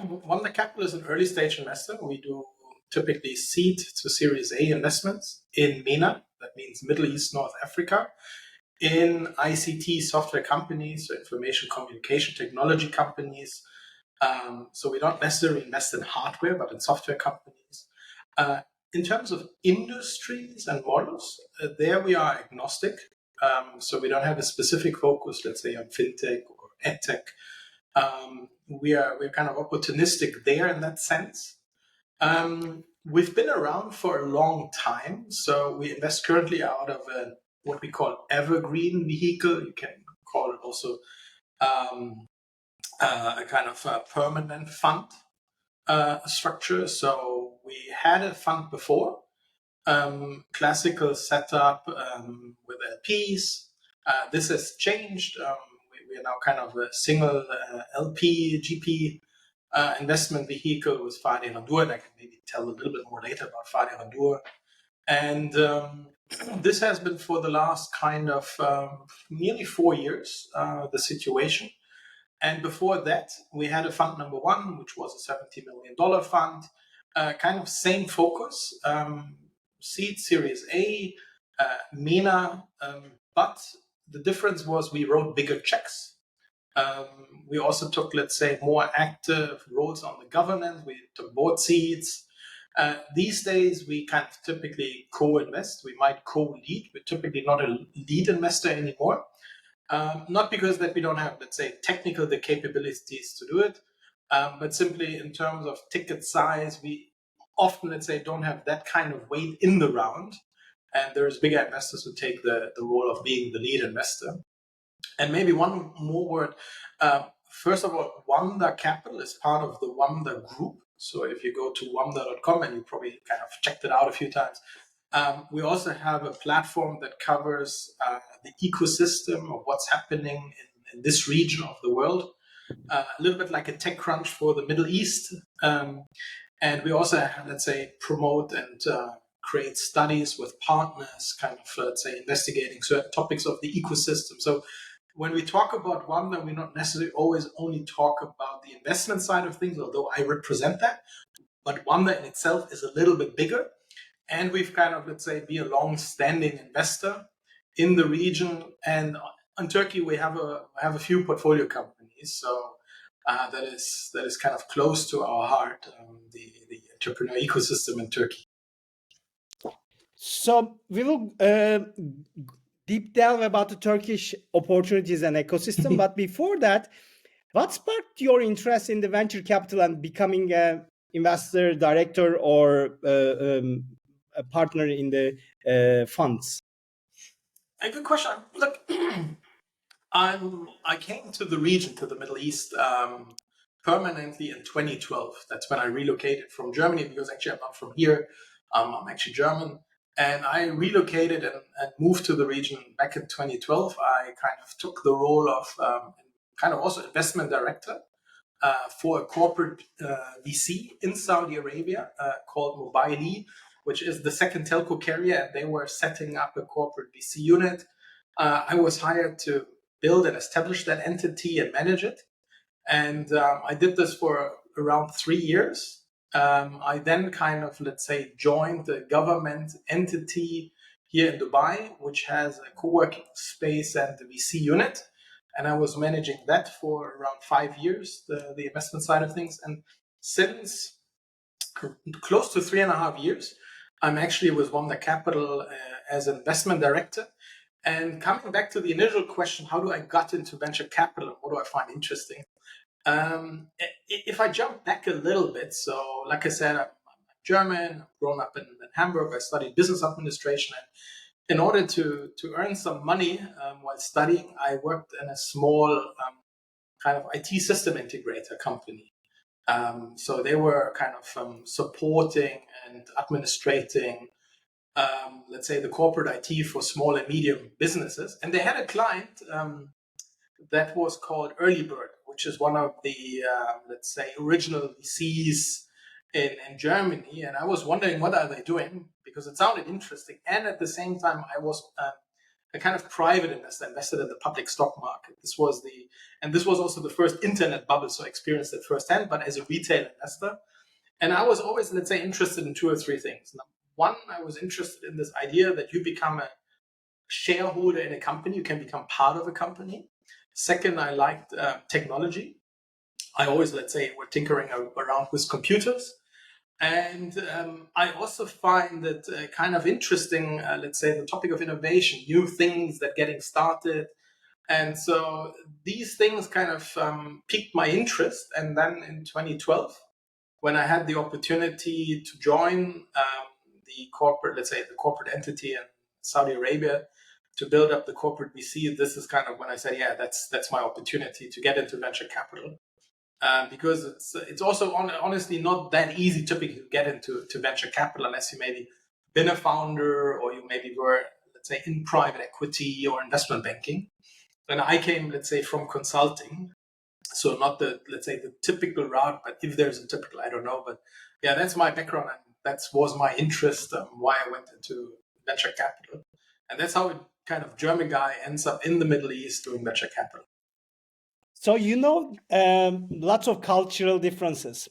Wamda Capital is an early stage investor. We do typically seed to Series A investments in MENA, that means Middle East, North Africa, in ICT software companies, so information communication technology companies. So we don't necessarily invest in hardware, but in software companies. In terms of industries and models, there we are agnostic. So we don't have a specific focus, let's say, on fintech or edtech. We're kind of opportunistic there in that sense. We've been around for a long time, so we invest currently out of what we call evergreen vehicle. You can call it also a kind of a permanent fund structure. So we had a fund before, classical setup with LPs. This has changed. We are now kind of a single LP, GP investment vehicle with Fadi Randour, and I can maybe tell a little bit more later about Fadi Randour. And this has been for the last kind of nearly 4 years, the situation. And before that, we had a fund number one, which was a $70 million fund, kind of same focus, seed Series A, MENA, but the difference was we wrote bigger checks. We also took, let's say, more active roles on the governance. We took board seats. These days, we kind of typically co-invest. We might co-lead. We're typically not a lead investor anymore. Not because that we don't have, let's say, technical the capabilities to do it, but simply in terms of ticket size, we often, let's say, don't have that kind of weight in the round. And there's bigger investors who take the role of being the lead investor. And maybe one more word. First of all, Wamda Capital is part of the Wamda Group. So if you go to wamda.com, and you probably kind of checked it out a few times, we also have a platform that covers the ecosystem of what's happening in this region of the world, a little bit like a TechCrunch for the Middle East. And we also, let's say, promote and create studies with partners, kind of, let's say, investigating certain topics of the ecosystem. So when we talk about Wamda, we not necessarily always only talk about the investment side of things, although I represent that. But Wamda in itself is a little bit bigger. And we've kind of, let's say, be a long-standing investor in the region. And in Turkey, we have a few portfolio companies. So that is kind of close to our heart, the entrepreneur ecosystem in Turkey. So we will deep delve about the Turkish opportunities and ecosystem. But before that, what sparked your interest in the venture capital and becoming an investor, director, or a partner in the funds? A good question. Look, I came to the region, to the Middle East, permanently in 2012. That's when I relocated from Germany, because actually I'm not from here. I'm actually German. And I relocated and moved to the region back in 2012. I kind of took the role of kind of also investment director for a corporate VC in Saudi Arabia called Mobile, which is the second telco carrier. And they were setting up a corporate VC unit. I was hired to build and establish that entity and manage it. And I did this for around 3 years. I then kind of, let's say, joined the government entity here in Dubai, which has a co-working space and the VC unit. And I was managing that for around 5 years, the investment side of things. And since close to 3.5 years, I'm actually with Wamda Capital as an investment director. And coming back to the initial question, how do I got into venture capital? What do I find interesting? If I jump back a little bit, so like I said, I'm German, I've grown up in Hamburg. I studied business administration, and in order to earn some money while studying, I worked in a small kind of IT system integrator company. So they were kind of supporting and administrating, let's say, the corporate IT for small and medium businesses. And they had a client that was called Early Bird, which is one of the, let's say, original VCs in Germany. And I was wondering, what are they doing? Because it sounded interesting. And at the same time, I was a kind of private investor, invested in the public stock market. This was also the first internet bubble, so I experienced it firsthand, but as a retail investor. And I was always, let's say, interested in two or three things. One, I was interested in this idea that you become a shareholder in a company, you can become part of a company. Second, I liked technology. I always, let's say, were tinkering around with computers. And I also find that kind of interesting, let's say, the topic of innovation, new things that getting started. And so these things kind of piqued my interest. And then in 2012, when I had the opportunity to join the corporate, let's say, the corporate entity in Saudi Arabia to build up the corporate VC, this is kind of when I said, yeah, that's my opportunity to get into venture capital. Because it's also honestly not that easy typically to get into venture capital unless you maybe been a founder or you maybe were, let's say, in private equity or investment banking. And I came, let's say, from consulting, so not the, let's say, the typical route, but if there's a typical, I don't know. But yeah, that's my background, and that was my interest, why I went into venture capital, and that's how a kind of German guy ends up in the Middle East doing venture capital. So lots of cultural differences.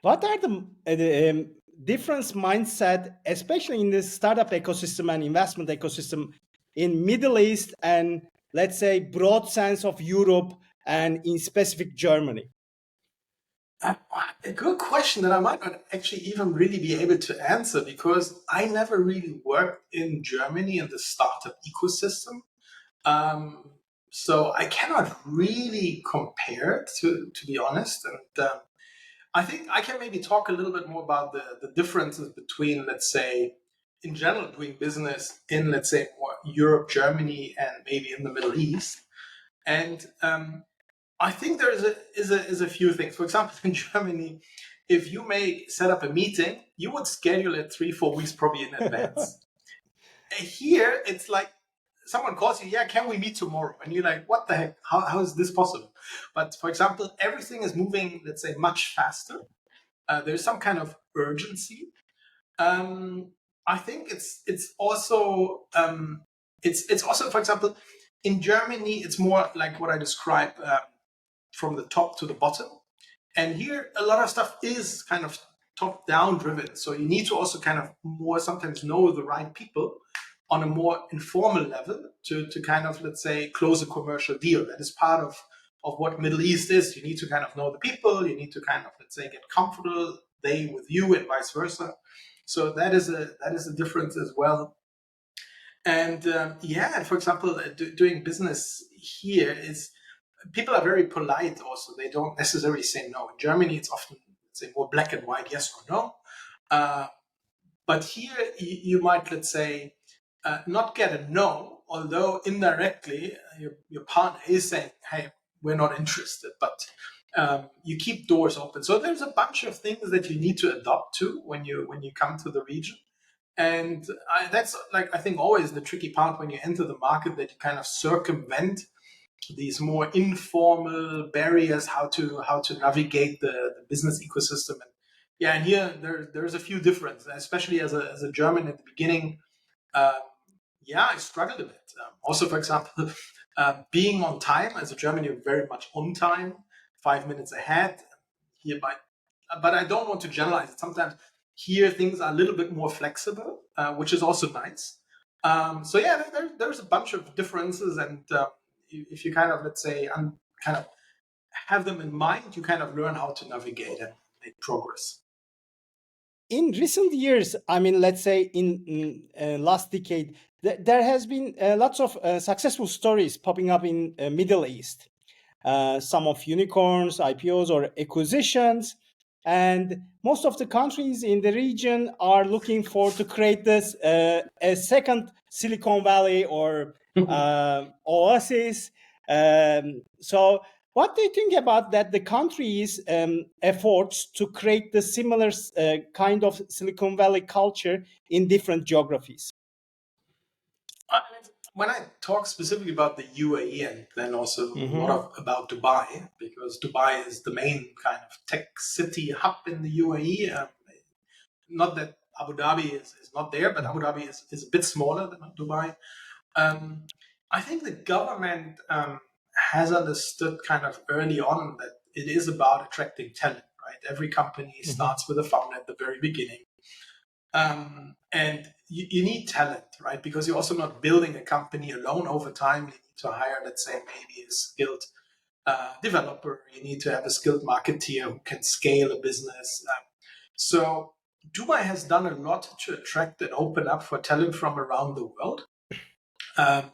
What are the different mindset, especially in the startup ecosystem and investment ecosystem in Middle East and, let's say, broad sense of Europe and in specific Germany? A good question that I might not actually even really be able to answer, because I never really worked in Germany in the startup ecosystem. So I cannot really compare, to be honest. And I think I can maybe talk a little bit more about the differences between, let's say, in general, doing business in, let's say, more Europe, Germany, and maybe in the Middle East. And I think there is a few things. For example, in Germany, if you may set up a meeting, you would schedule it 3-4 weeks probably in advance. Here, it's like someone calls you, yeah, can we meet tomorrow? And you're like, what the heck? How is this possible? But for example, everything is moving, let's say, much faster. There's some kind of urgency. I think it's also for example, in Germany, it's more like what I described, from the top to the bottom. And here, a lot of stuff is kind of top down driven. So you need to also kind of more sometimes know the right people on a more informal level to kind of, let's say, close a commercial deal. That is part of what Middle East is. You need to kind of know the people. You need to kind of, let's say, get comfortable, they with you and vice versa. So that is a difference as well. And yeah, for example, doing business here is, people are very polite also. They don't necessarily say no. In Germany, it's often, let's say, more black and white, yes or no. But here, you might, let's say, not get a no, although indirectly your partner is saying, hey, we're not interested, but you keep doors open. So there's a bunch of things that you need to adopt to when you come to the region. And that's, like, I think always the tricky part when you enter the market, that you kind of circumvent these more informal barriers, how to navigate the business ecosystem. And yeah, and here there's a few differences, especially as a German at the beginning. Yeah, I struggled a bit. Also, for example, being on time. As a German, you're very much on time, 5 minutes ahead. Here, but I don't want to generalize it. Sometimes here things are a little bit more flexible, which is also nice. So yeah, there's a bunch of differences, and if you kind of, let's say, kind of have them in mind, you kind of learn how to navigate and make progress. In recent years, I mean, let's say in last decade, there has been lots of successful stories popping up in Middle East. Some of unicorns, IPOs, or acquisitions, and most of the countries in the region are looking for to create this a second Silicon Valley or oasis. So what do you think about that? The countries' efforts to create the similar kind of Silicon Valley culture in different geographies. When I talk specifically about the UAE, and then also a lot about Dubai, because Dubai is the main kind of tech city hub in the UAE. Not that Abu Dhabi is not there, but Abu Dhabi is a bit smaller than Dubai. I think the government has understood kind of early on that it is about attracting talent, right? Every company Mhm. starts with a founder at the very beginning. And you need talent, right? Because you're also not building a company alone over time. You need to hire, let's say, maybe a skilled developer. You need to have a skilled marketeer who can scale a business. So Dubai has done a lot to attract and open up for talent from around the world. Um,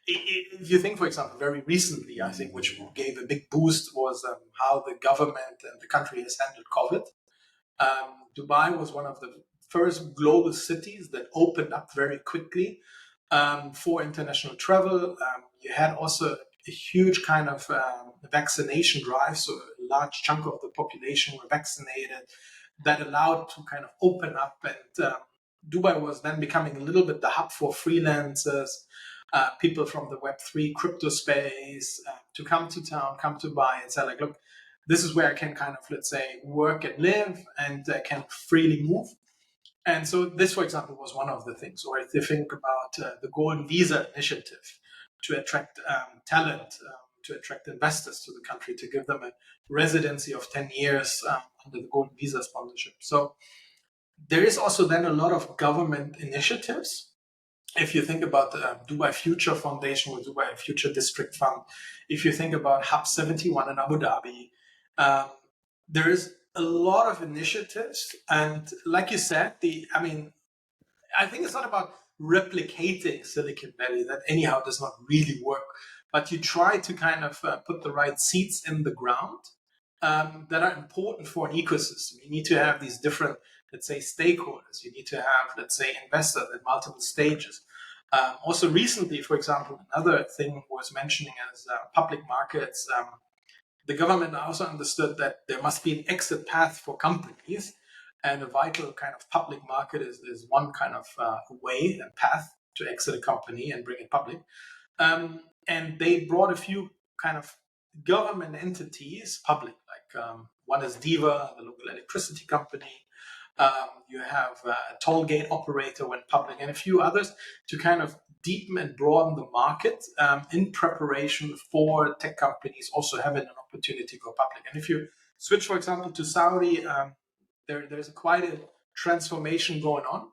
if you think, for example, very recently, I think which gave a big boost was how the government and the country has handled COVID. Dubai was one of the first global cities that opened up very quickly for international travel. You had also a huge kind of vaccination drive, so a large chunk of the population were vaccinated. That allowed to kind of open up, and Dubai was then becoming a little bit the hub for freelancers, people from the Web3 crypto space to come to town, come to Dubai and say, like, look, this is where I can kind of, let's say, work and live and can freely move. And so this, for example, was one of the things. Or if you think about the Golden Visa initiative to attract talent, to attract investors to the country, to give them a residency of 10 years under the Golden Visa sponsorship. So there is also then a lot of government initiatives. If you think about the Dubai Future Foundation with Dubai Future District Fund, if you think about Hub 71 in Abu Dhabi, um, there is a lot of initiatives. And like you said, I think it's not about replicating Silicon Valley. That anyhow does not really work. But you try to kind of put the right seeds in the ground that are important for an ecosystem. You need to have these different, let's say, stakeholders. You need to have, let's say, investors at multiple stages. Also, recently, for example, another thing was mentioning as public markets. The government also understood that there must be an exit path for companies, and a vital kind of public market is one kind of way and path to exit a company and bring it public. And they brought a few kind of government entities public, like one is Diva, the local electricity company. You have a toll gate operator went public, and a few others to kind of deepen and broaden the market in preparation for tech companies also having an opportunity to go public. And if you switch, for example, to Saudi, there's quite a transformation going on.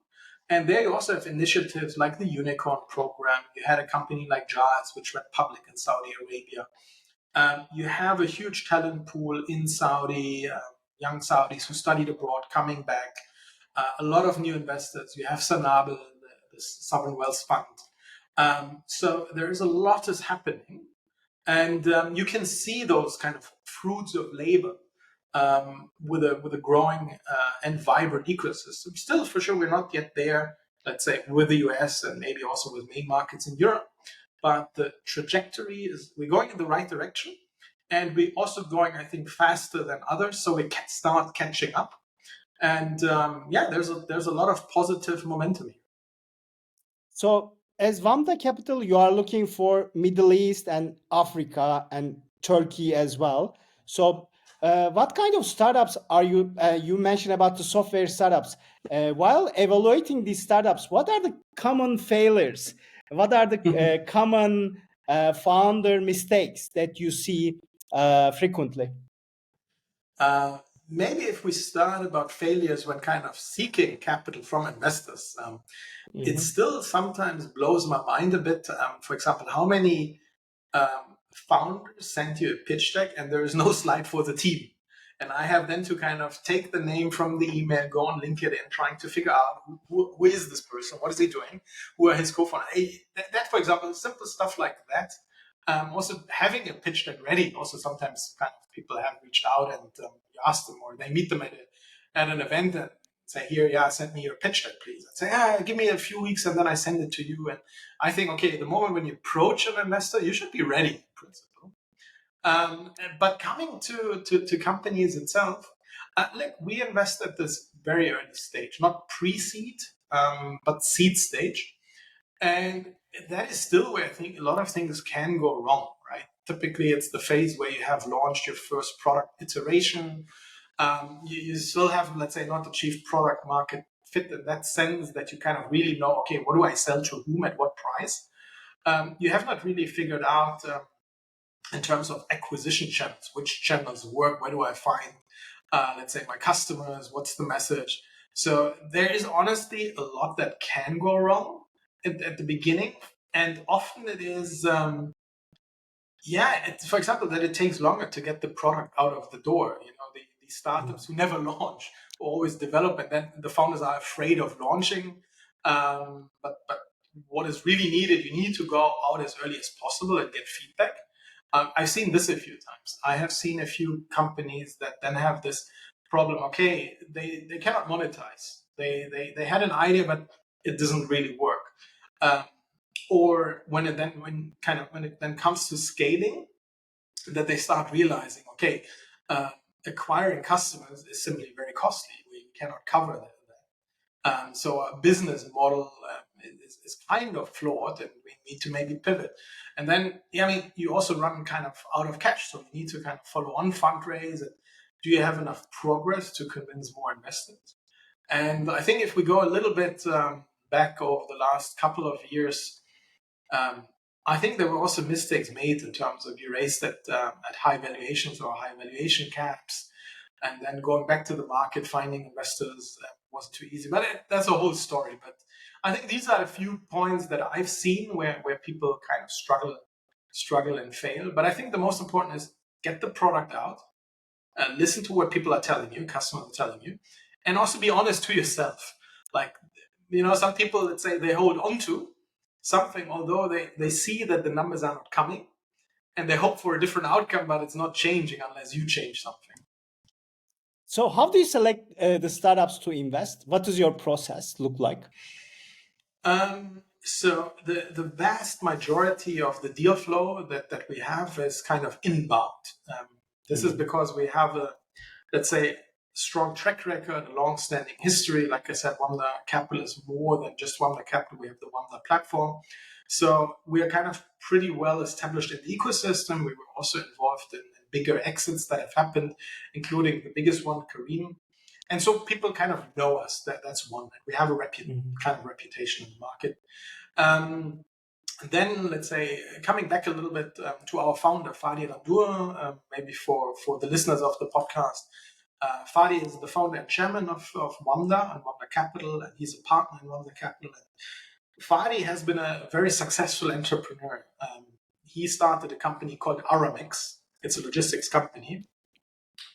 And there you also have initiatives like the Unicorn program. You had a company like Jazz, which went public in Saudi Arabia. You have a huge talent pool in Saudi, young Saudis who studied abroad coming back. A lot of new investors. You have Sanabel, the Sovereign Wealth Fund. So there is a lot is happening, and you can see those kind of fruits of labor with a growing and vibrant ecosystem. Still, for sure, we're not yet there. Let's say with the US and maybe also with main markets in Europe, but the trajectory is we're going in the right direction, and we're also going, I think, faster than others. So we can start catching up, and yeah, there's a lot of positive momentum here. So, as Wamda Capital, you are looking for Middle East and Africa and Turkey as well. So, what kind of startups are you? You mentioned about the software startups. While evaluating these startups, what are the common failures? What are the common founder mistakes that you see frequently? Uh, Maybe if we start about failures when kind of seeking capital from investors, it Mhm. still sometimes blows my mind a bit. For example, how many founders send you a pitch deck and there is no slide for the team? And I have then to kind of take the name from the email, go on LinkedIn, trying to figure out who is this person, what is he doing, who are his co-founders. That, for example, simple stuff like that. Also, having a pitch deck ready. Also, sometimes kind of people have reached out and you ask them, or they meet them at an event and say, "Here, yeah, send me your pitch deck, please." And say, "Yeah, give me a few weeks and then I send it to you." And I think, okay, the moment when you approach an investor, you should be ready, in principle. But coming to companies itself, look, we invest at this very early stage, not pre-seed, but seed stage. And that is still where I think a lot of things can go wrong, right? Typically, it's the phase where you have launched your first product iteration. You still have, let's say, not achieved product market fit in that sense that you kind of really know, okay, what do I sell to whom at what price? you have not really figured out in terms of acquisition channels, which channels work, where do I find, let's say, my customers, what's the message. So there is honestly a lot that can go wrong at the beginning. And often it is, for example, that it takes longer to get the product out of the door. The startups who never launch always develop, and then the founders are afraid of launching. But what is really needed, you need to go out as early as possible and get feedback. I've seen this a few times. I have seen a few companies that then have this problem. Okay, they cannot monetize. They had an idea, but it doesn't really work. Or when it then comes to scaling, that they start realizing, okay, acquiring customers is simply very costly. We cannot cover that. So a business model is kind of flawed, and we need to maybe pivot. And then, you also run kind of out of cash, so you need to kind of follow on fundraise. And do you have enough progress to convince more investors? And I think if we go a little bit back over the last couple of years, I think there were also mistakes made in terms of you raised at high valuations or high valuation caps, and then going back to the market, finding investors wasn't too easy. But that's a whole story. But I think these are a few points that I've seen where people kind of struggle and fail. But I think the most important is get the product out, listen to what people are telling you, customers are telling you, and also be honest to yourself. Like, some people, let's say, they hold on to something, although they see that the numbers are not coming, and they hope for a different outcome, but it's not changing unless you change something. So how do you select the startups to invest? What does your process look like? So the vast majority of the deal flow that we have is kind of inbound. This is because we have let's say, strong track record, a long-standing history. Like I said, Wamda Capital is more than just Wamda Capital. We have the Wamda platform. So we are kind of pretty well established in the ecosystem. We were also involved in bigger exits that have happened, including the biggest one, Kareem. And so people kind of know us. That's one. We have a kind of reputation in the market. Then, let's say, coming back a little bit to our founder, Fadi Randur, maybe for the listeners of the podcast, Fadi is the founder and chairman of Wamda and Wamda Capital, and he's a partner in Wamda Capital. And Fadi has been a very successful entrepreneur. He started a company called Aramex. It's a logistics company.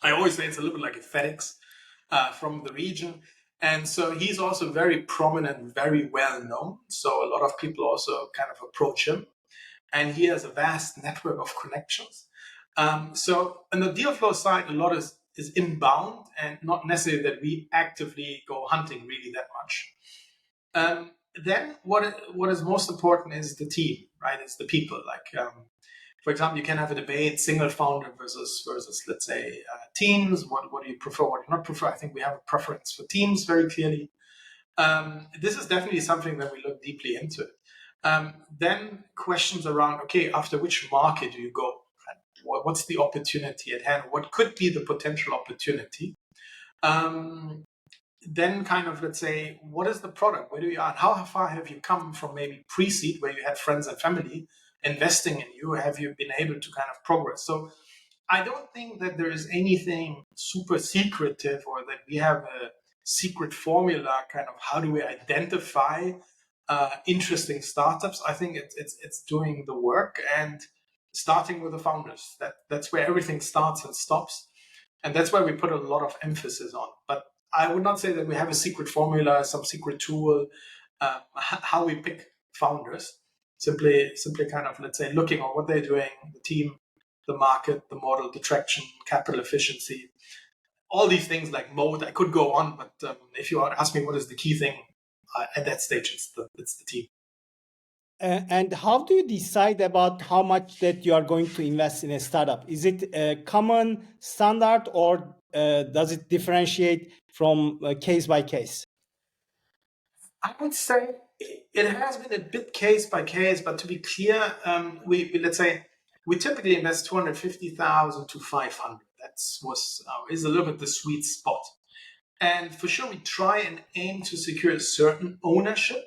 I always say it's a little bit like a FedEx from the region. And so he's also very prominent, very well known. So a lot of people also kind of approach him. And he has a vast network of connections. So on the deal flow side, a lot is inbound, and not necessarily that we actively go hunting really that much. Then what is most important is the team, right? It's the people. Like, for example, you can have a debate, single founder versus let's say, teams. What do you prefer? What do you not prefer? I think we have a preference for teams very clearly. This is definitely something that we look deeply into. Then questions around, okay, after which market do you go? What's the opportunity at hand? What could be the potential opportunity? Then kind of, let's say, what is the product? Where do you are? How far have you come from maybe pre-seed, where you had friends and family investing in you? Have you been able to kind of progress? So I don't think that there is anything super secretive, or that we have a secret formula, kind of how do we identify interesting startups. I think it's doing the work and starting with the founders. That's where everything starts and stops, and that's where we put a lot of emphasis on. But I would not say that we have a secret formula, some secret tool, how we pick founders. Simply kind of, let's say, looking at what they're doing, the team, the market, the model, the traction, capital efficiency, all these things like mode. I could go on, but if you ask me what is the key thing, at that stage, it's the team. And how do you decide about how much that you are going to invest in a startup? Is it a common standard, or does it differentiate from case by case? I would say it has been a bit case by case, but to be clear, we let's say we typically invest 250,000 to 500. Is a little bit the sweet spot, and for sure we try and aim to secure a certain ownership.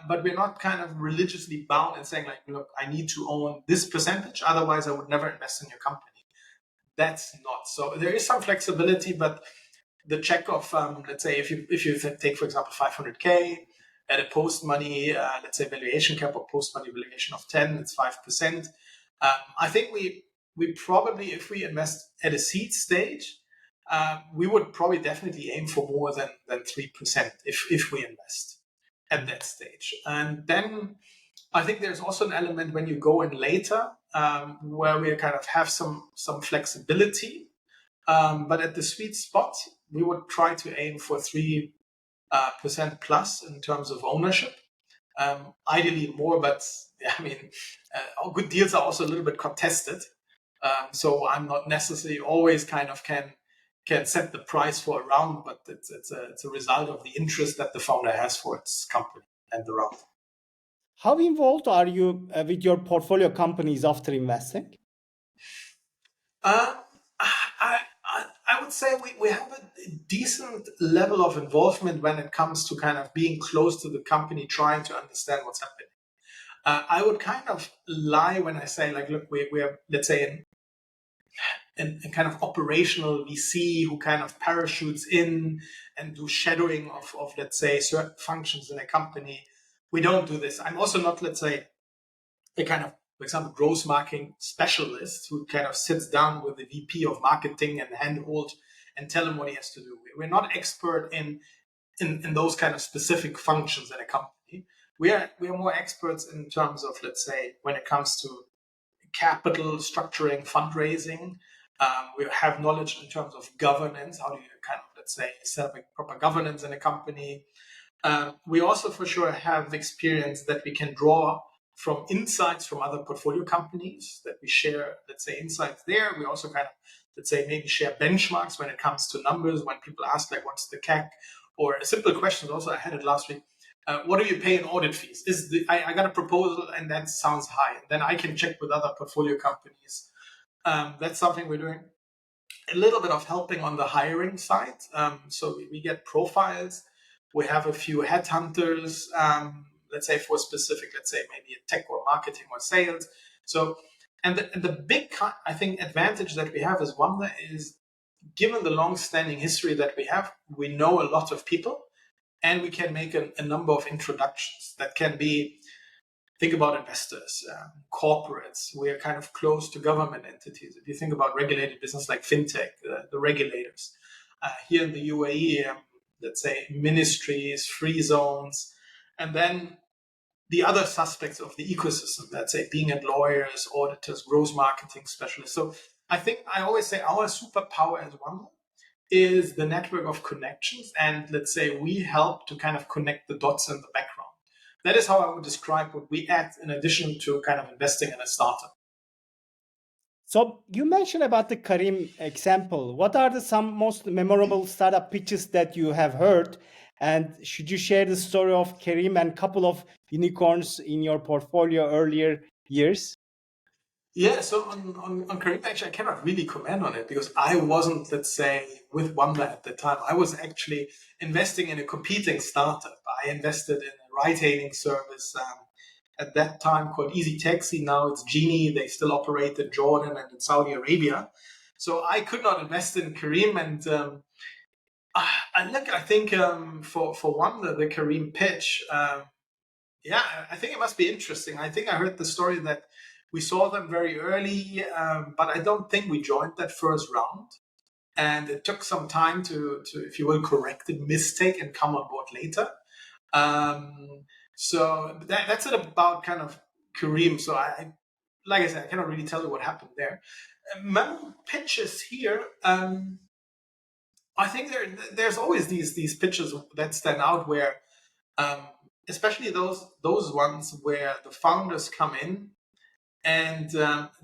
but we're not kind of religiously bound and saying like, look, I need to own this percentage, otherwise I would never invest in your company. That's not so. There is some flexibility, but the check of let's say if you take for example 500k at a post money let's say valuation cap or post money valuation of 10, it's 5%. I think we probably, if we invest at a seed stage, we would probably definitely aim for more than 3% if we invest at that stage. And then I think there's also an element when you go in later, where we kind of have some flexibility, but at the sweet spot, we would try to aim for 3% plus in terms of ownership. Ideally more, but I mean, good deals are also a little bit contested. So I'm not necessarily always kind of can set the price for a round, but it's a result of the interest that the founder has for its company and the round. How involved are you with your portfolio companies after investing? Um, I would say we have a decent level of involvement when it comes to kind of being close to the company, trying to understand what's happening. I would kind of lie when I say like, look, we are, let's say, in kind of operational VC who kind of parachutes in and do shadowing of let's say certain functions in a company. We don't do this. I'm also not, let's say, a kind of, for example, growth marketing specialist who kind of sits down with the VP of marketing and handhold and tell him what he has to do. We're not expert in those kind of specific functions in a company. We are more experts in terms of, let's say, when it comes to capital structuring, fundraising. We have knowledge in terms of governance. How do you kind of, let's say, set up a proper governance in a company? We also for sure have experience that we can draw from insights from other portfolio companies that we share, let's say, insights there. We also kind of, let's say, maybe share benchmarks when it comes to numbers. When people ask like, what's the CAC? Or a simple question also, I had it last week. What do you pay in audit fees? I got a proposal and that sounds high. And then I can check with other portfolio companies. That's something we're doing. A little bit of helping on the hiring side. So we get profiles. We have a few headhunters, let's say for specific, let's say maybe a tech or marketing or sales. So, and the big, I think, advantage that we have as Wamda is, given the long-standing history that we have, we know a lot of people, and we can make a number of introductions that can be, think about investors, corporates. We are kind of close to government entities. If you think about regulated business like fintech, the regulators. Here in the UAE, let's say ministries, free zones, and then the other suspects of the ecosystem, let's say being at lawyers, auditors, growth marketing specialists. So I think I always say our superpower as Wamda is the network of connections. And let's say we help to kind of connect the dots in the background. That is how I would describe what we add in addition to kind of investing in a startup. So you mentioned about the Karim example. What are the some most memorable startup pitches that you have heard? And should you share the story of Karim and couple of unicorns in your portfolio earlier years? Yeah, so on Karim, actually, I cannot really comment on it because I wasn't, let's say, with Wamda at the time. I was actually investing in a competing startup. I invested in a ride-hailing service at that time called Easy Taxi. Now it's Genie. They still operate in Jordan and in Saudi Arabia. So I could not invest in Karim. And I think for Wamda, the Karim pitch, yeah, I think it must be interesting. I think I heard the story that we saw them very early, but I don't think we joined that first round. And it took some time to if you will, correct the mistake and come on board later. So that's it about kind of Kareem. So like I said, I cannot really tell you what happened there. Memorable pitches here. I think there's always these pitches that stand out where, especially those ones where the founders come in and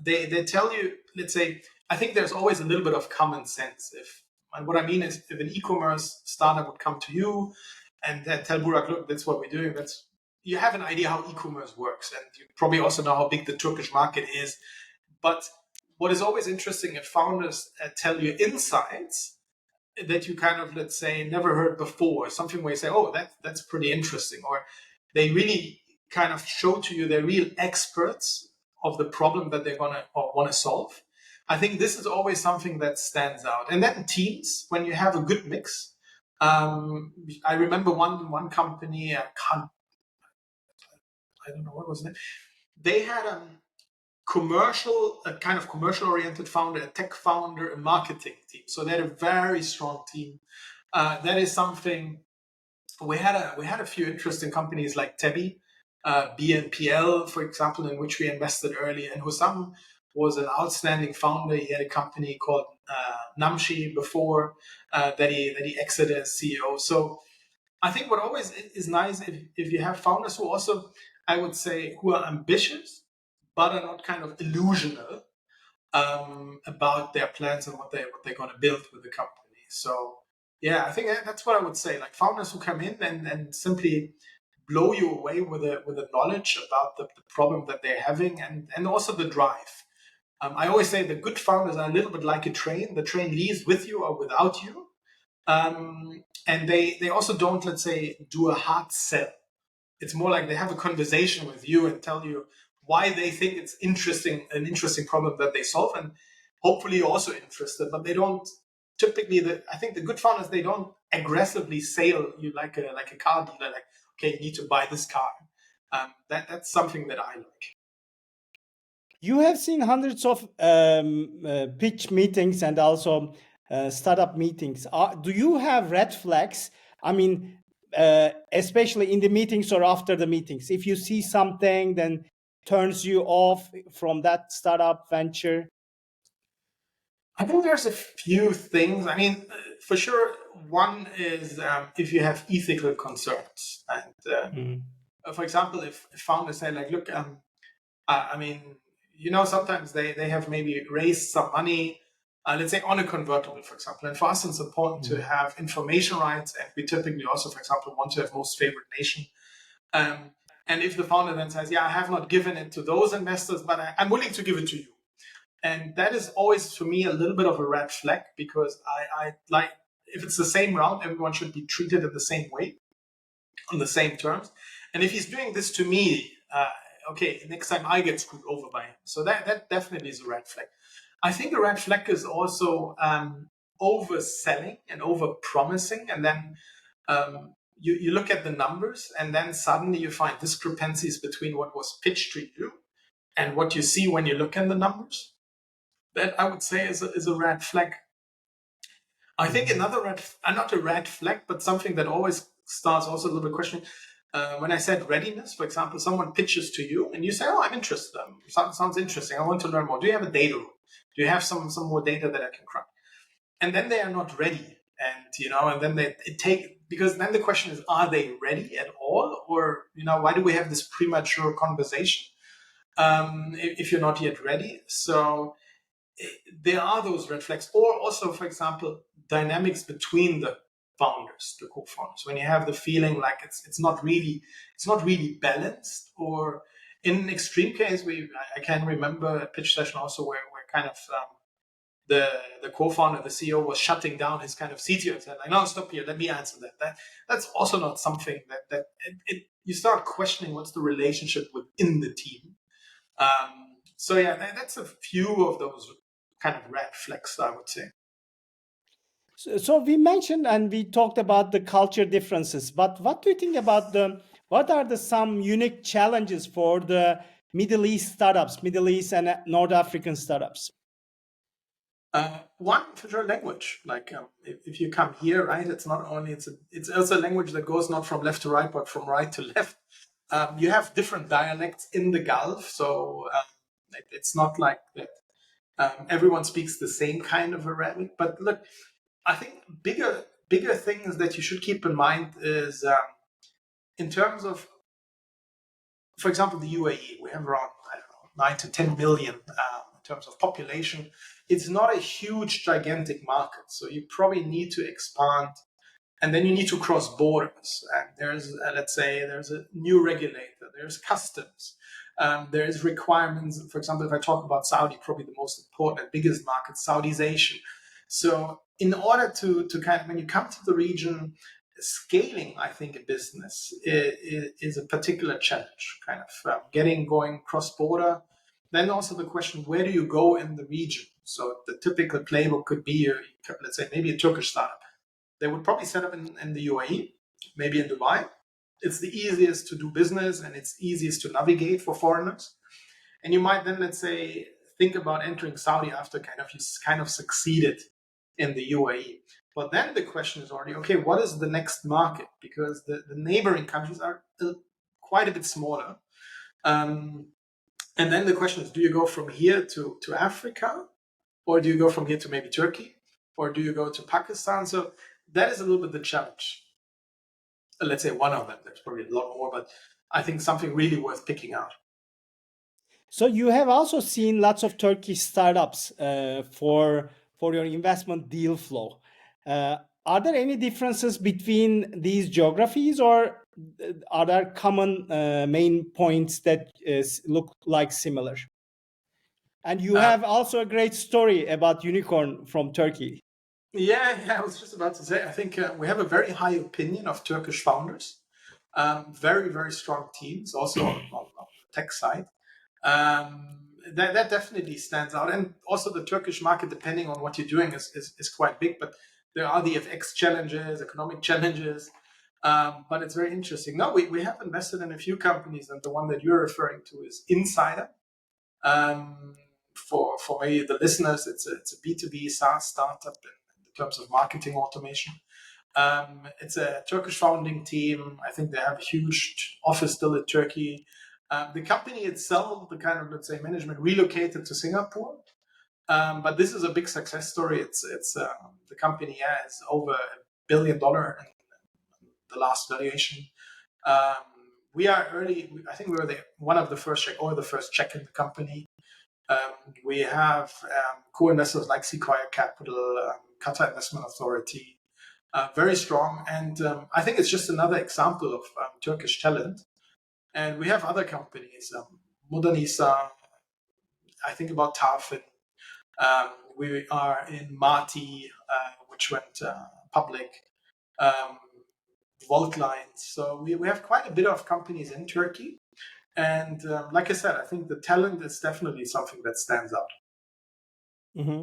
they tell you, let's say, I think there's always a little bit of common sense. And what I mean is, if an e-commerce startup would come to you and tell Burak, look, that's what we're doing. You have an idea how e-commerce works, and you probably also know how big the Turkish market is. But what is always interesting if founders tell you insights that you kind of, let's say, never heard before, something where you say, oh, that's pretty interesting, or they really kind of show to you they're real experts of the problem that they're gonna or want to solve. I think this is always something that stands out. And then teams, when you have a good mix. I remember one company, I don't know what was it. They had a kind of commercial oriented founder, a tech founder, a marketing team. So they had a very strong team. That is something we had a few interesting companies like Tebi, BNPL, for example, in which we invested early, and Hussam was an outstanding founder. He had a company called Namshi before that he exited as CEO. So I think what always is nice if you have founders who also, I would say, who are ambitious but are not kind of illusional about their plans and what they're going to build with the company. So yeah, I think that's what I would say. Like founders who come in and simply blow you away with a knowledge about the problem that they're having and also the drive. I always say the good founders are a little bit like a train. The train leaves with you or without you. And they also don't, let's say, do a hard sell. It's more like they have a conversation with you and tell you why they think it's an interesting problem that they solve, and hopefully you're also interested. But they don't typically. I think the good founders, they don't aggressively sell you like a car dealer. Like, okay, you need to buy this car. That's something that I like. You have seen hundreds of pitch meetings and also startup meetings. Do you have red flags? I mean, especially in the meetings or after the meetings. If you see something, then turns you off from that startup venture. I think there's a few things. I mean, for sure, one is if you have ethical concerns, and for example, if founders say like, look, I mean, sometimes they have maybe raised some money, let's say on a convertible, for example. And for us, it's important to have information rights. And we typically also, for example, want to have most favored nation. And if the founder then says, yeah, I have not given it to those investors, but I'm willing to give it to you. And that is always, for me, a little bit of a red flag, because I like, if it's the same round, everyone should be treated in the same way, on the same terms. And if he's doing this to me, okay, next time I get screwed over by him. So that definitely is a red flag. I think a red flag is also overselling and over promising, and then you look at the numbers, and then suddenly you find discrepancies between what was pitched to you and what you see when you look at the numbers. That I would say is a red flag. I think another not a red flag, but something that always starts also a little bit questioning. When I said readiness, for example, someone pitches to you and you say, "Oh, I'm interested. Sounds interesting. I want to learn more. Do you have a data room? Do you have some more data that I can crack?" And then they are not ready, and then because then the question is, are they ready at all, or why do we have this premature conversation if you're not yet ready? So there are those red flags, or also, for example, dynamics between the founders, the co-founders, when you have the feeling like it's not really balanced, or in an extreme case, I can remember a pitch session also where kind of the co-founder, the CEO, was shutting down his kind of CTO and said, like, no, stop here, let me answer that. That's also not something that you start questioning what's the relationship within the team. So yeah, that's a few of those kind of red flags, I would say. So we mentioned and we talked about the culture differences, but what do you think about what are some unique challenges for the Middle East startups, Middle East and North African startups? One, for sure, language. Like if you come here, right, it's not only it's also a language that goes not from left to right, but from right to left. You have different dialects in the Gulf, so it's not like that. Everyone speaks the same kind of Arabic. But look, I think bigger things that you should keep in mind is in terms of, for example, the UAE. We have around 9 to 10 million in terms of population. It's not a huge, gigantic market, so you probably need to expand, and then you need to cross borders. And there's, let's say, there's a new regulator, there's customs, there's requirements. For example, if I talk about Saudi, probably the most important and biggest market, Saudization. So in order to kind of, when you come to the region, scaling, I think, a business is a particular challenge, kind of getting going cross-border. Then also the question, where do you go in the region? So the typical playbook could be, let's say, maybe a Turkish startup. They would probably set up in the UAE, maybe in Dubai. It's the easiest to do business and it's easiest to navigate for foreigners. And you might then, let's say, think about entering Saudi after you kind of succeeded in the UAE. But then the question is already, okay, what is the next market? Because the neighboring countries are quite a bit smaller. And then the question is, do you go from here to Africa? Or do you go from here to maybe Turkey? Or do you go to Pakistan? So that is a little bit the challenge. Let's say one of them. There's probably a lot more, but I think something really worth picking out. So you have also seen lots of Turkish startups for your investment deal flow. Are there any differences between these geographies, or are there common main points that look like similar? And you have also a great story about unicorn from Turkey. Yeah, I was just about to say, I think we have a very high opinion of Turkish founders. Very, very strong teams, also on the tech side. That definitely stands out. And also the Turkish market, depending on what you're doing, is quite big. But there are the FX challenges, economic challenges. But it's very interesting. No, we have invested in a few companies, and the one that you're referring to is Insider. For maybe the listeners, it's a B2B SaaS startup in terms of marketing automation. It's a Turkish founding team. I think they have a huge office still in Turkey. The company itself, the kind of, let's say, management relocated to Singapore. But this is a big success story. It's the company has over $1 billion in the last valuation. We are early. I think we were one of the first check, or the first check in the company. We have co-investors like Sequoia Capital, Qatar Investment Authority, very strong. And I think it's just another example of Turkish talent. And we have other companies, Modernisa, I think about Tafin. We are in Mati, which went public, Voltline. So we have quite a bit of companies in Turkey. And like I said, I think the talent is definitely something that stands out. Mm-hmm.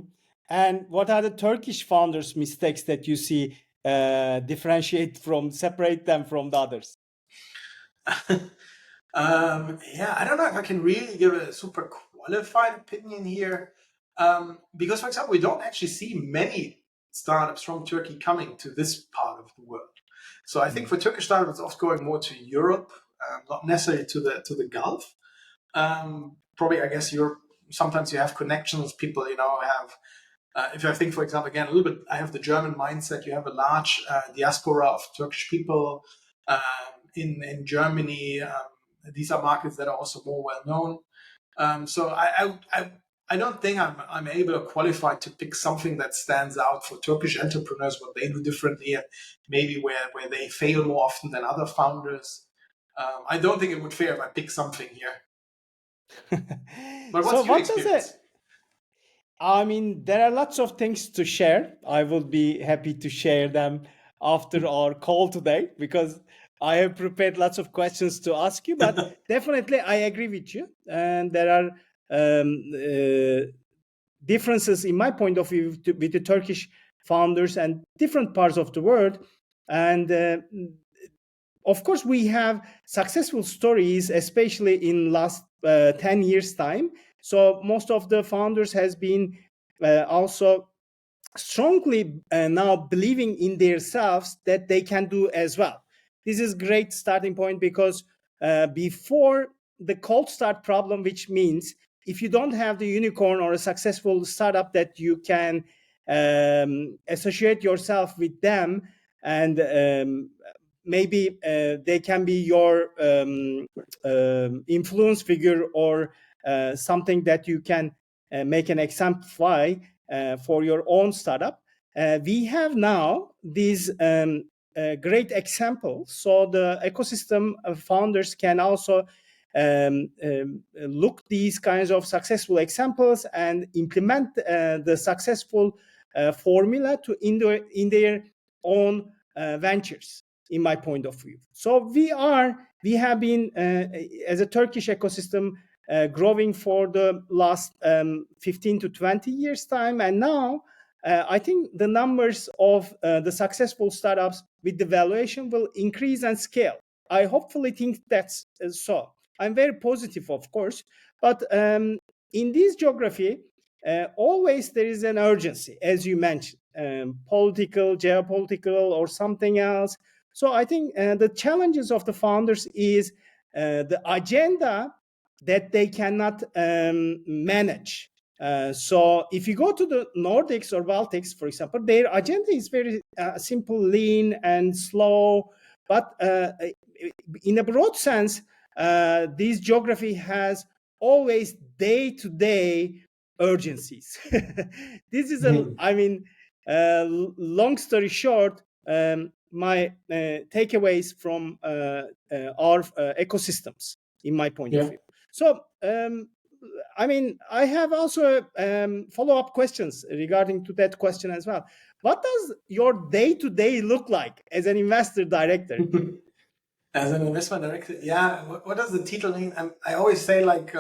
And what are the Turkish founders' mistakes that you see separate them from the others? I don't know if I can really give a super qualified opinion here. Because, for example, we don't actually see many startups from Turkey coming to this part of the world. So I think for Turkish startups, it's often going more to Europe, not necessarily to the Gulf. Probably, I guess sometimes you have connections. People, have. If I think, for example, again, a little bit, I have the German mindset. You have a large diaspora of Turkish people in Germany. These are markets that are also more well known. So I don't think I'm able to qualify to pick something that stands out for Turkish entrepreneurs, what they do differently, and maybe where they fail more often than other founders. I don't think it would fair if I pick something here. But what's your experience? I mean, there are lots of things to share. I will be happy to share them after our call today, because I have prepared lots of questions to ask you. But definitely, I agree with you. And there are differences in my point of view with the Turkish founders and different parts of the world. And of course, we have successful stories, especially in last 10 years time. So most of the founders has been also strongly now believing in themselves that they can do as well. This is great starting point, because before the cold start problem, which means if you don't have the unicorn or a successful startup that you can associate yourself with them, and maybe they can be your influence figure, or something that you can make an exemplify for your own startup. We have now these great examples. So the ecosystem of founders can also look these kinds of successful examples and implement the successful formula in their own ventures. in my point of view. So we have been as a Turkish ecosystem growing for the last 15 to 20 years time, and now I think the numbers of the successful startups with the valuation will increase and scale. I hopefully think that's so. I'm very positive, of course, but in this geography, always there is an urgency, as you mentioned, political, geopolitical, or something else. So I think the challenges of the founders is the agenda that they cannot manage. So if you go to the Nordics or Baltics, for example, their agenda is very simple, lean, and slow. But in a broad sense, this geography has always day-to-day urgencies. This is I mean, long story short, my takeaways from our ecosystems, in my point of Yeah. view. So, I mean, I have also follow-up questions regarding to that question as well. What does your day-to-day look like as an investor director? As an investment director, yeah. What does the title mean? I always say like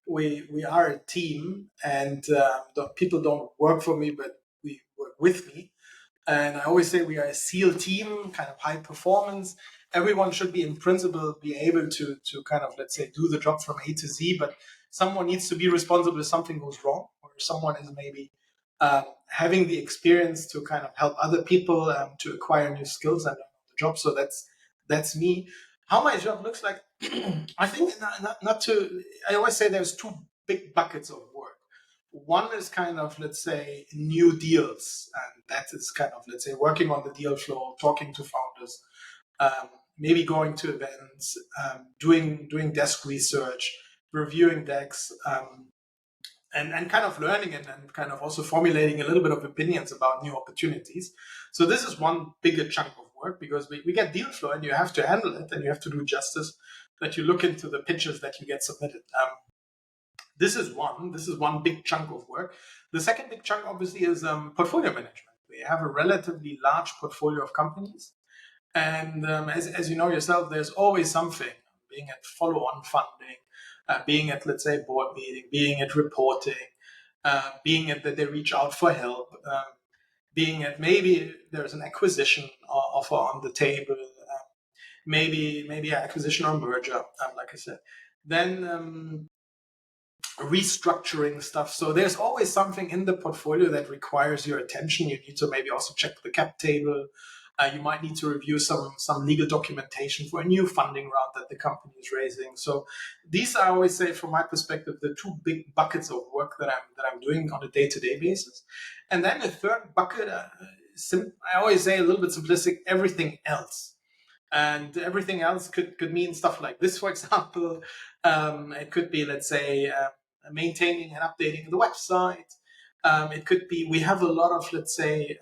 we are a team, and the people don't work for me, but we work with me. And I always say we are a SEAL team, kind of high performance. Everyone should be, in principle, be able to kind of, let's say, do the job from A to Z. But someone needs to be responsible if something goes wrong, or someone is maybe having the experience to kind of help other people to acquire new skills and the job. So that's me. How my job looks like, I think not to. I always say there's two big buckets of work. One is kind of, let's say, new deals, and that is kind of, let's say, working on the deal flow, talking to founders, maybe going to events, doing desk research, reviewing decks, and kind of learning and kind of also formulating a little bit of opinions about new opportunities. So this is one bigger chunk of work, because we get deal flow and you have to handle it and you have to do justice, that you look into the pitches that you get submitted. This is one big chunk of work. The second big chunk, obviously, is portfolio management. We have a relatively large portfolio of companies, and as you know yourself, there's always something, being at follow-on funding, being at, let's say, board meeting, being at reporting, being at that they reach out for help, being at maybe there's an acquisition offer on the table, maybe an acquisition or merger, like I said. Then restructuring stuff. So there's always something in the portfolio that requires your attention. You need to maybe also check the cap table. You might need to review some legal documentation for a new funding round that the company is raising. So these, I always say, from my perspective, the two big buckets of work that I'm doing on a day-to-day basis. And then the third bucket, I always say, a little bit simplistic, everything else. And everything else could mean stuff like this, for example. It could be, let's say, maintaining and updating the website. It could be, we have a lot of, let's say,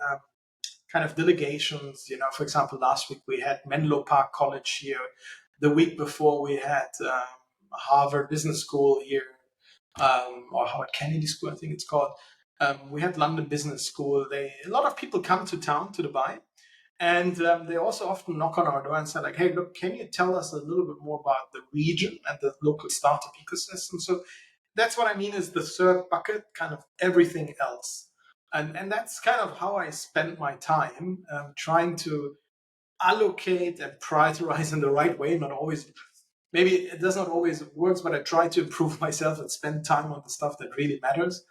kind of delegations. You know, for example, last week we had Menlo Park College here. The week before we had Harvard Business School here, or Howard Kennedy School, I think it's called. We had London Business School. A lot of people come to town, to Dubai, and they also often knock on our door and say, like, hey, look, can you tell us a little bit more about the region and the local startup ecosystem? So that's what I mean is the third bucket, kind of everything else. And that's kind of how I spend my time, trying to allocate and prioritize in the right way. Not always, maybe it does not always work, but I try to improve myself and spend time on the stuff that really matters.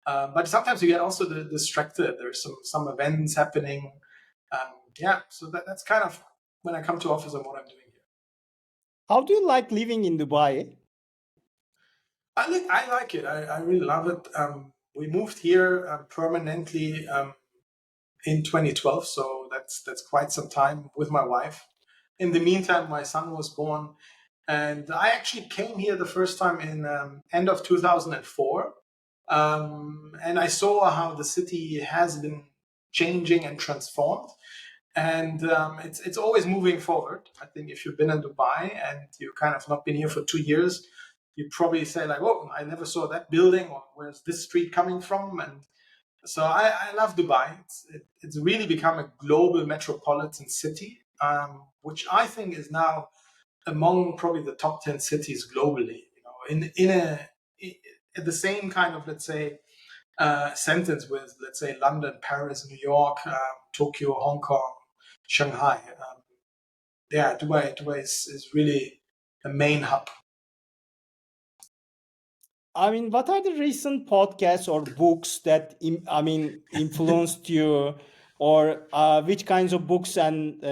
But sometimes you get also distracted. There's some events happening. Yeah, so that's kind of when I come to office and what I'm doing here. How do you like living in Dubai? I like it. I really love it. We moved here permanently in 2012, so that's quite some time with my wife. In the meantime, my son was born, and I actually came here the first time in end of 2004, and I saw how the city has been changing and transformed. And it's always moving forward. I think if you've been in Dubai and you kind of not been here for 2 years, you probably say like, "Oh, I never saw that building," or "Where's this street coming from?" And so I love Dubai. It's really become a global metropolitan city. which I think is now among probably the top 10 cities globally. At the same kind of, let's say, sentence with, let's say, London, Paris, New York, Tokyo, Hong Kong, Shanghai. Dubai is really a main hub. I mean, what are the recent podcasts or books that influenced you, or which kinds of books and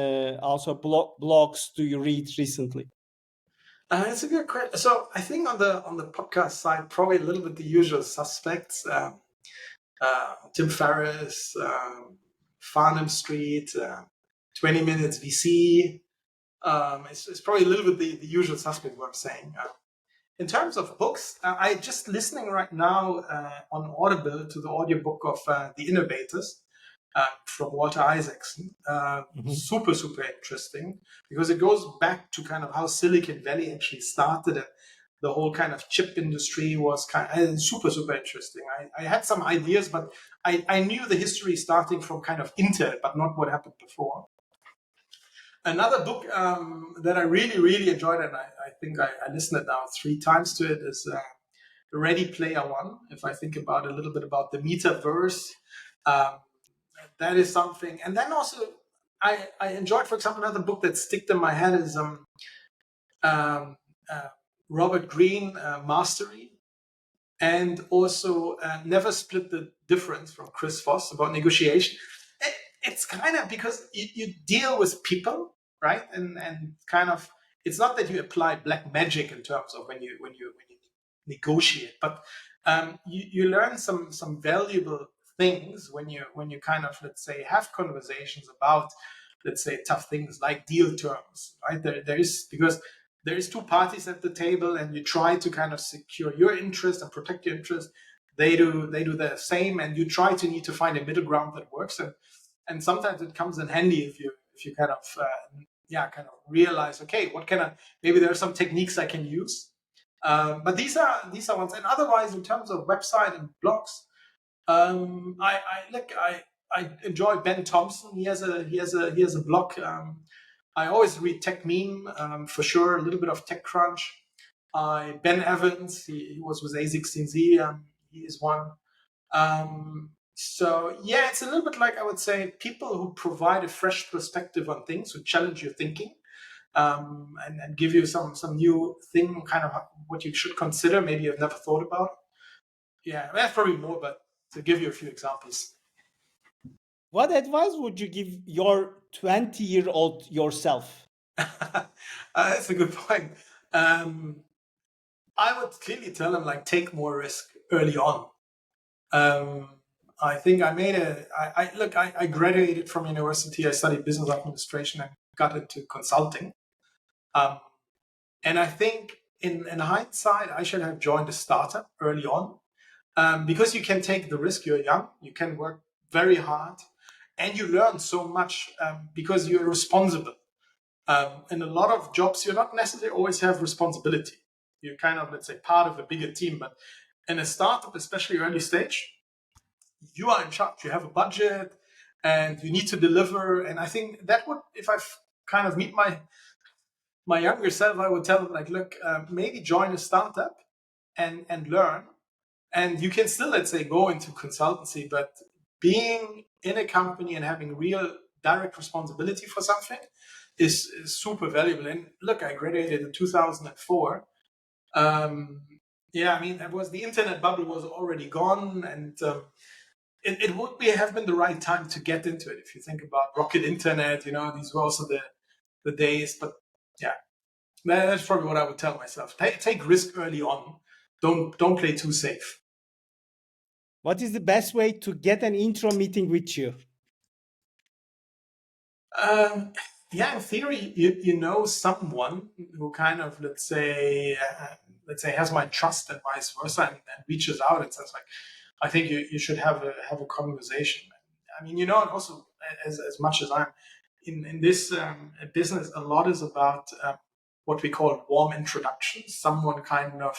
also blogs do you read recently? It's a good question. So I think on the podcast side, probably a little bit the usual suspects: Tim Ferriss, Farnham Street, 20 Minutes VC. It's probably a little bit the usual suspect. What I'm saying. In terms of books, I just listening right now on Audible to the audiobook of The Innovators from Walter Isaacson. Super, super interesting because it goes back to kind of how Silicon Valley actually started. The whole kind of chip industry was kind of super, super interesting. I had some ideas, but I knew the history starting from kind of Intel, but not what happened before. Another book that I really, really enjoyed, and I think I listened now 3 times to it, is Ready Player One. If I think about a little bit about the metaverse, that is something. And then also, I enjoyed, for example, another book that sticked in my head is Robert Greene, Mastery, and also Never Split the Difference from Chris Voss about negotiation. It's kind of because you deal with people, right? And kind of, it's not that you apply black magic in terms of when you negotiate, but you learn some valuable things when you kind of, let's say, have conversations about, let's say, tough things like deal terms, right? There is, because there is 2 parties at the table, and you try to kind of secure your interest and protect your interest. They do the same, and you try to need to find a middle ground that works. And sometimes it comes in handy if you kind of kind of realize, okay, what can I, maybe there are some techniques I can use. But these are ones. And otherwise, in terms of website and blogs, I enjoy Ben Thompson. He has a blog. I always read Tech Meme for sure. A little bit of TechCrunch. Ben Evans. He was with A16Z. He is one. So yeah, it's a little bit like, I would say, people who provide a fresh perspective on things, who challenge your thinking, and give you some new thing, kind of what you should consider. Maybe you've never thought about. Yeah, that's probably more, but to give you a few examples. What advice would you give your 20-year-old yourself? That's a good point. I would clearly tell them, like, take more risk early on. I think I graduated from university. I studied business administration and got into consulting. And I think in hindsight, I should have joined a startup early on, because you can take the risk. You're young, you can work very hard, and you learn so much because you're responsible. In a lot of jobs, you not necessarily always have responsibility. You're kind of, let's say, part of a bigger team. But in a startup, especially early stage, you are in charge. You have a budget, and you need to deliver. And I think that would, if I kind of meet my younger self, I would tell them, like, look, maybe join a startup and learn. And you can still, let's say, go into consultancy, but being in a company and having real direct responsibility for something is super valuable. And look, I graduated in 2004. Yeah, I mean, it was, the internet bubble was already gone, and it would have been the right time to get into it. If you think about Rocket Internet, these were also the days. But yeah, that's probably what I would tell myself. Take risk early on. Don't play too safe. What is the best way to get an intro meeting with you? Yeah, in theory, you know someone who kind of, let's say, has my trust, and vice versa, and reaches out and says, like, I think you should have a conversation. I mean, and also, as much as I'm in this business, a lot is about what we call warm introductions. Someone kind of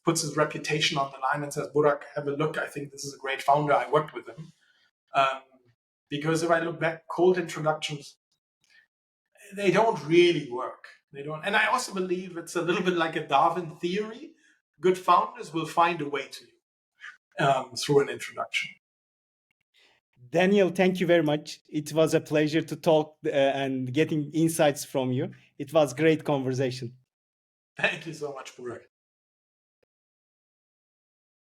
puts his reputation on the line and says, Burak, have a look. I think this is a great founder. I worked with him. Because if I look back, cold introductions they don't really work. They don't, and I also believe it's a little bit like a Darwin theory. Good founders will find a way to you through an introduction. Daniel, thank you very much. It was a pleasure to talk and getting insights from you. It was great conversation. Thank you so much, Burak.